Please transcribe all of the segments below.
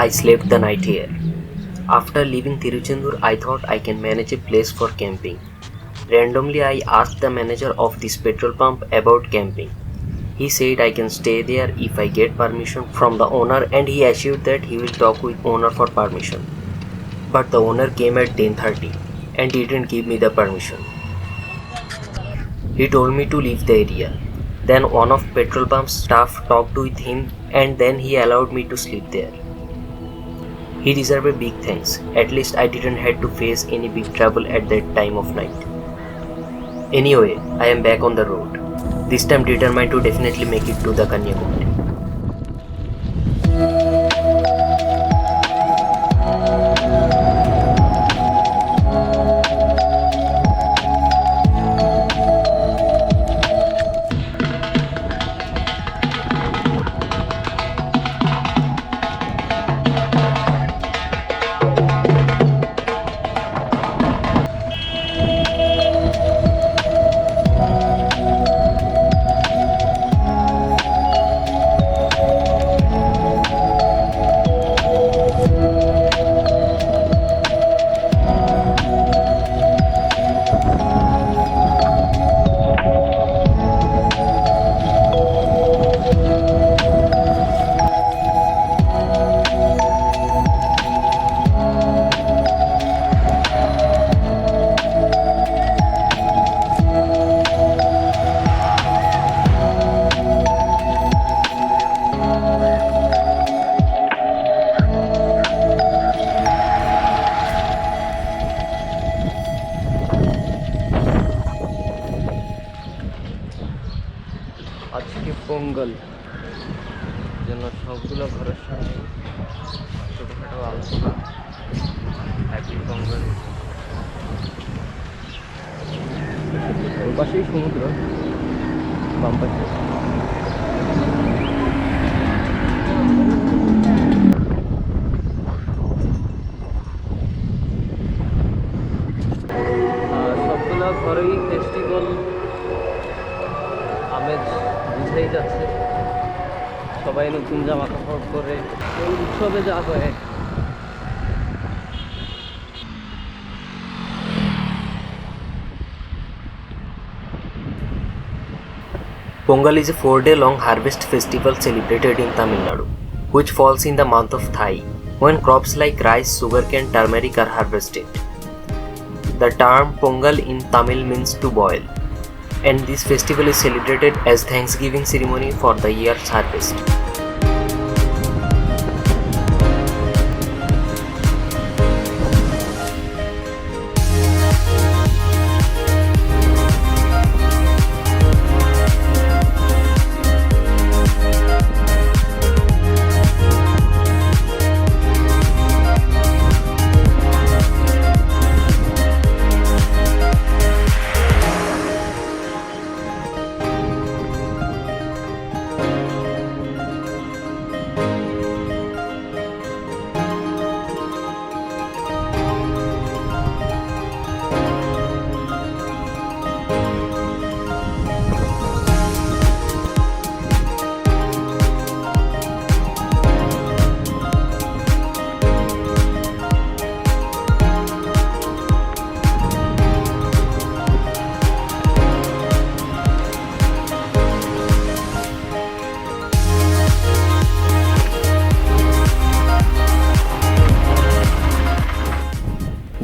I slept the night here. After leaving Tiruchendur, I thought I can manage a place for camping. Randomly, I asked the manager of this petrol pump about camping. He said I can stay there if I get permission from the owner, and he assured that he will talk with owner for permission. But the owner came at 10:30 and didn't give me the permission. He told me to leave the area. Then one of petrol pump's staff talked with him and then he allowed me to sleep there. He deserved a big thanks. At least I didn't have to face any big trouble at that time of night. Anyway, I am back on the road. This time determined to definitely make it to the Kanyakumari. আজকে পোঙ্গল যেন সবগুলো ঘরের সামনে ছোটোখাটো আলোচনা happy Pongal. ওর পাশেই সমুদ্র, বাম পাশে সবগুলো ঘরেই ফেস্টিভ্যাল আমেজ বুঝেই যাচ্ছে। সবাই নতুন জামা কাপড় করে এই উৎসবে যা হয়। Pongal is a 4-day long harvest festival celebrated in Tamil Nadu, which falls in the month of Thai, when crops like rice, sugarcane, turmeric are harvested. The term Pongal in Tamil means to boil, and this festival is celebrated as Thanksgiving ceremony for the year's harvest.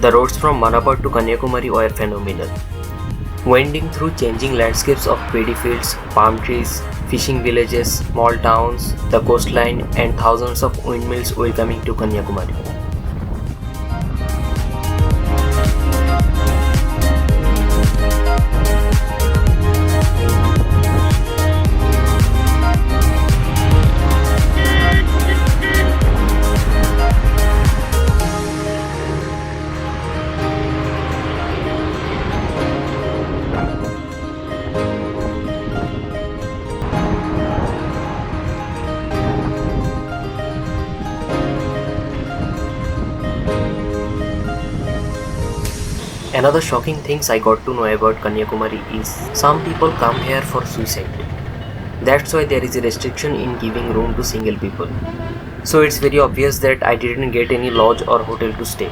The roads from Manapur to Kanyakumari were phenomenal, winding through changing landscapes of paddy fields, palm trees, fishing villages, small towns, the coastline, and thousands of windmills welcoming to Kanyakumari. Another shocking things I got to know about Kanyakumari is some people come here for suicide. That's why there is a restriction in giving room to single people. So it's very obvious that I didn't get any lodge or hotel to stay.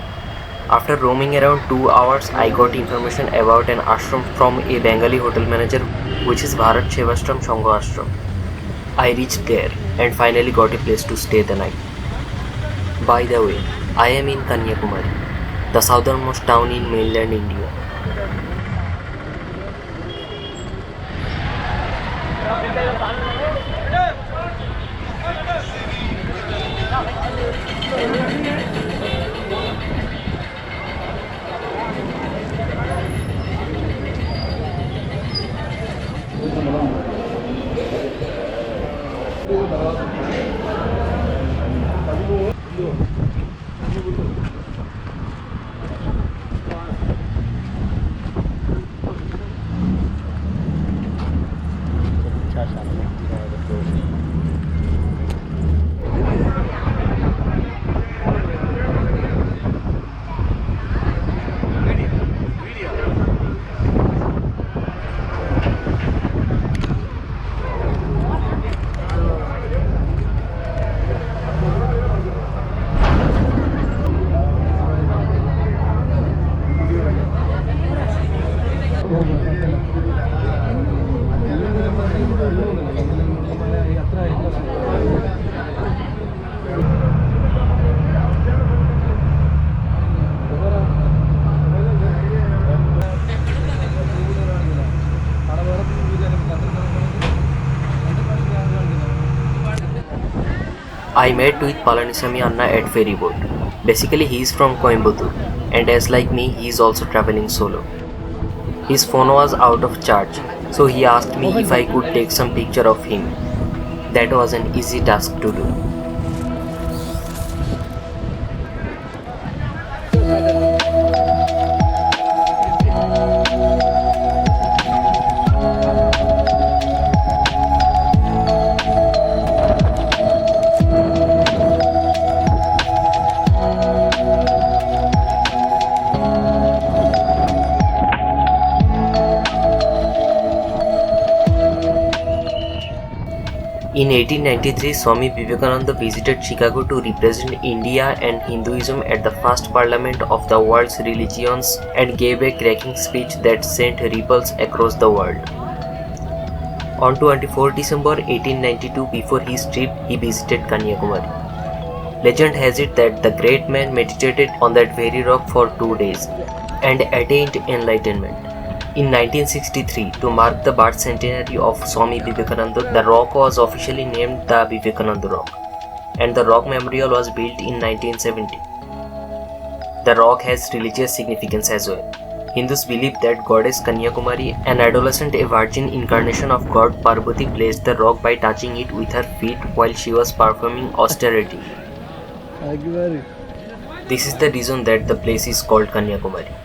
After roaming around 2 hours, I got information about an ashram from a Bengali hotel manager, which is Bharat Sevashram Shangha Ashram. I reached there and finally got a place to stay the night. By the way, I am in Kanyakumari, the southernmost town in mainland India. I met with Palanisamy Anna at ferry boat. Basically, he is from Coimbatore, and as like me, he is also traveling solo. His phone was out of charge, so he asked me if I could take some picture of him. That was an easy task to do. In 1893, Swami Vivekananda visited Chicago to represent India and Hinduism at the first Parliament of the World's Religions and gave a cracking speech that sent ripples across the world. On 24 December 1892, before his trip, he visited Kanyakumari. Legend has it that the great man meditated on that very rock for 2 days and attained enlightenment. In 1963, to mark the birth centenary of Swami Vivekananda, the rock was officially named the Vivekananda Rock, and the rock memorial was built in 1970. The rock has religious significance as well. Hindus believe that goddess Kanyakumari, an adolescent, a virgin incarnation of god Parvati, placed the rock by touching it with her feet while she was performing austerity. This is the reason that the place is called Kanyakumari.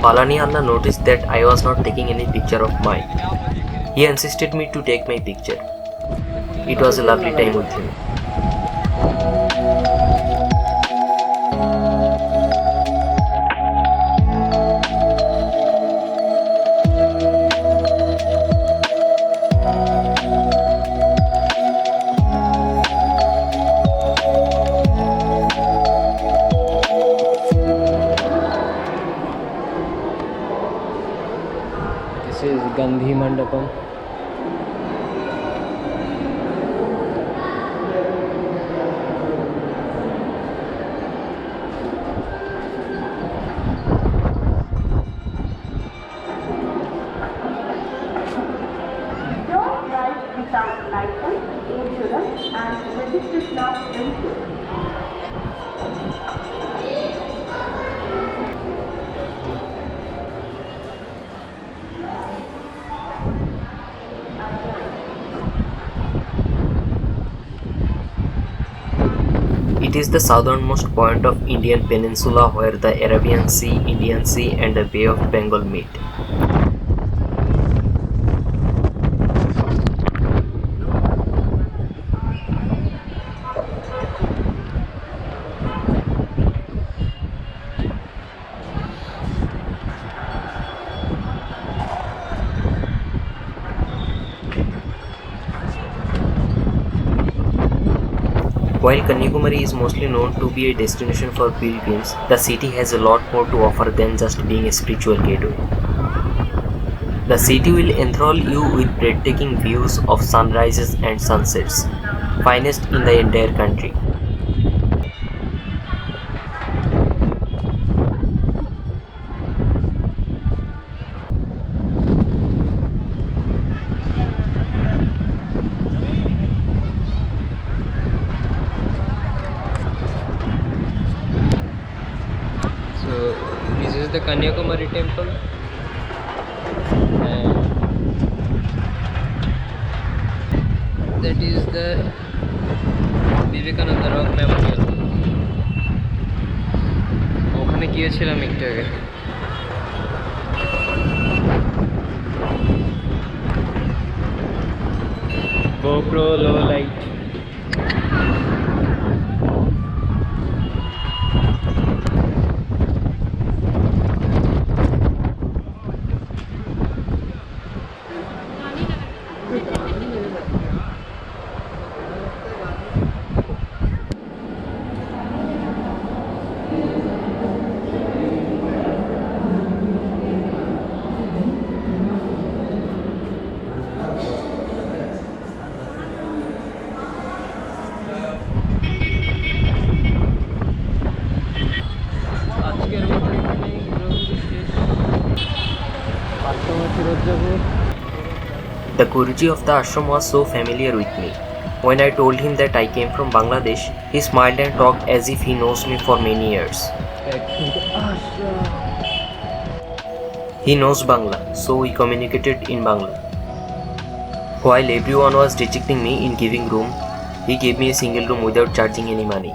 Palani Anna noticed that I was not taking any picture of mine. He insisted me to take my picture. It was a lovely time with him. This is Gandhi Mandapam. Don't drive without license, insurance, and registered not vehicle. It is the southernmost point of Indian peninsula where the Arabian Sea, Indian Sea and the Bay of Bengal meet. While Kanyakumari is mostly known to be a destination for pilgrims, the city has a lot more to offer than just being a spiritual gateway. The city will enthrall you with breathtaking views of sunrises and sunsets, finest in the entire country. So this is the Kanyakumari temple, and that is the Vivekananda Rock Memorial. ওখানে গিয়েছিলাম একটু আগে। GoPro low light. আজকের মতো এখানে ঘোরাঘুরি শেষ। আশ্রমে ফেরত যাব। The Guruji of the ashram was so familiar with me. When I told him that I came from Bangladesh, he smiled and talked as if he knows me for many years. Back to the ashram. He knows Bangla, so we communicated in Bangla. While everyone was rejecting me in giving room, he gave me a single room without charging any money.